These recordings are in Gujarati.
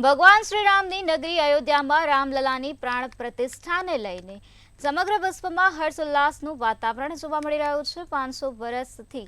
ભગવાન શ્રી રામની નગરી અયોધ્યામાં રામલલાની પ્રાણ પ્રતિષ્ઠાને લઈને સમગ્ર વિશ્વમાં હર્ષોલ્લાસનું વાતાવરણ જોવા મળી રહ્યું છે। 500 વર્ષથી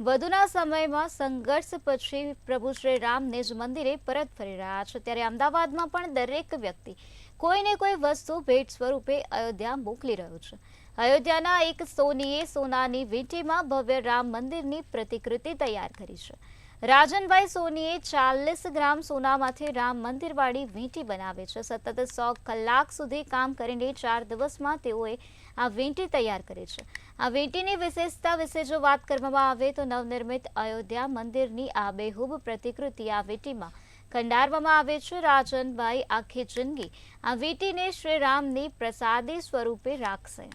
વધુના સમયમાં સંઘર્ષ પછી પ્રભુ શ્રી રામ નિજ મંદિરે પરત ફરી રહ્યા છે, ત્યારે અમદાવાદમાં પણ દરેક વ્યક્તિ કોઈને કોઈ વસ્તુ ભેટ સ્વરૂપે અયોધ્યા મોકલી રહ્યું છે। અયોધ્યાના એક સોનીએ સોનાની વીંટીમાં ભવ્ય રામ મંદિરની પ્રતિકૃતિ તૈયાર કરી છે। રાજનભાઈ સોનીએ 40 ગ્રામ સોનામાંથી રામ મંદિરવાળી વીંટી બનાવી છે। સતત 100 કલાક સુધી કામ કરીને 4 દિવસમાં તેઓએ આ વીંટી તૈયાર કરી છે। આ વીંટીની વિશેષતા વિશે જો વાત કરવામાં આવે તો નવનિર્મિત અયોધ્યા મંદિરની આબેહૂબ પ્રતિકૃતિ આ વીંટીમાં કંડારવામાં આવે છે। રાજનભાઈ આખી જિંદગી આ વીંટીને શ્રી રામની પ્રસાદી સ્વરૂપે રાખશે।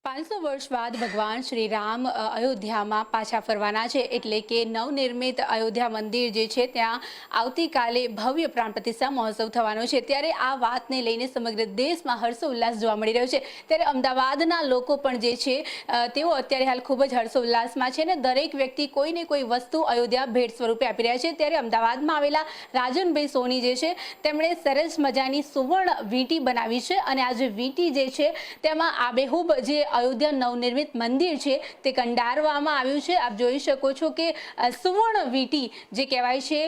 500 વર્ષ બાદ ભગવાન શ્રી રામ અયોધ્યામાં પાછા ફરવાના છે, એટલે કે નવનિર્મિત અયોધ્યા મંદિર જે છે ત્યાં આવતીકાલે ભવ્ય પ્રાણ પ્રતિષ્ઠા મહોત્સવ થવાનો છે। ત્યારે આ વાતને લઈને સમગ્ર દેશમાં હર્ષોલ્લાસ જોવા મળી રહ્યો છે। ત્યારે અમદાવાદના લોકો પણ જે છે તેઓ અત્યારે હાલ ખૂબ જ હર્ષોલ્લાસમાં છે ને દરેક વ્યક્તિ કોઈને કોઈ વસ્તુ અયોધ્યા ભેટ સ્વરૂપે આપી રહ્યા છે। ત્યારે અમદાવાદમાં આવેલા રાજનભાઈ સોની જે છે તેમણે સરસ મજાની સુવર્ણ વીંટી બનાવી છે અને આ જે વીંટી જે છે તેમાં આબેહૂબ જે અયોધ્યા નવનિર્મિત મંદિર છે તે કંડારવામાં આવ્યું છે। આપ જોઈ શકો છો કે સુવર્ણ વીંટી જે કહેવાય છે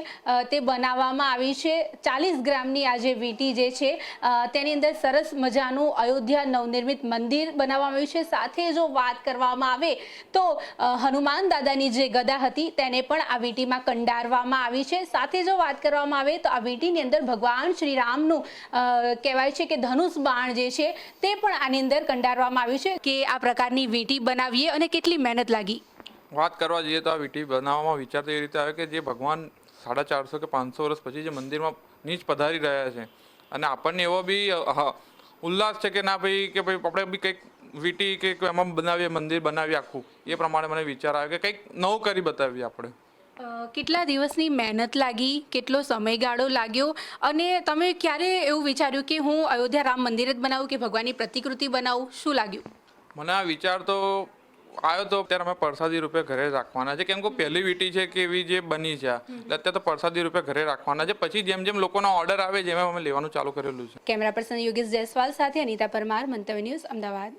તે બનાવવામાં આવી છે। 40 ગ્રામની આ જે વીંટી જે છે તેની અંદર સરસ મજાનું અયોધ્યા નવનિર્મિત મંદિર બનાવવામાં આવ્યું છે। સાથે જો વાત કરવામાં આવે તો હનુમાન દાદાની જે ગદા હતી તેને પણ આ વીંટીમાં કંડારવામાં આવી છે। સાથે જો વાત કરવામાં આવે તો આ વીંટીની અંદર ભગવાન શ્રી રામનું કહેવાય છે કે ધનુષ બાણ જે છે તે પણ આની અંદર કંડારવામાં આવ્યું છે। કે આ પ્રકારની વીંટી બનાવીએ અને કેટલી મહેનત લાગી? વાત કરવા જઈએ તો આ વીંટી બનાવવામાં વિચાર તો એ રીતે આવે કે જે ભગવાન 450 કે 500 વર્ષ પછી જે મંદિરમાં નીચ પધારી રહ્યા છે અને આપણને એવો બી ઉલ્લાસ છે કે ના ભાઈ આપણે બી કંઈક વીંટી કે એમાં બનાવીએ, મંદિર બનાવીએ આખું, એ પ્રમાણે મને વિચાર આવે કે કંઈક નવું કરી બતાવીએ આપણે। કેટલા દિવસની મહેનત લાગી, કેટલો સમયગાળો લાગ્યો અને તમે ક્યારે એવું વિચાર્યું કે હું અયોધ્યા રામ મંદિર જ બનાવું કે ભગવાનની પ્રતિકૃતિ બનાવું? શું લાગ્યું? મને આ વિચાર તો આવ્યો તો ત્યારે અમે પ્રસાદી રૂપે ઘરે રાખવાના છે, કેમ કે પહેલી વીંટી છે કે એવી જે બની છે એટલે અત્યારે તો પ્રસાદી રૂપે ઘરે રાખવાના છે। પછી જેમ જેમ લોકોના ઓર્ડર આવે જેમ અમે લેવાનું ચાલુ કરેલું છે। કેમેરા પર્સન યોગેશ જયસ્વાલ સાથે અનિતા પરમાર, મંતવ્ય ન્યૂઝ, અમદાવાદ।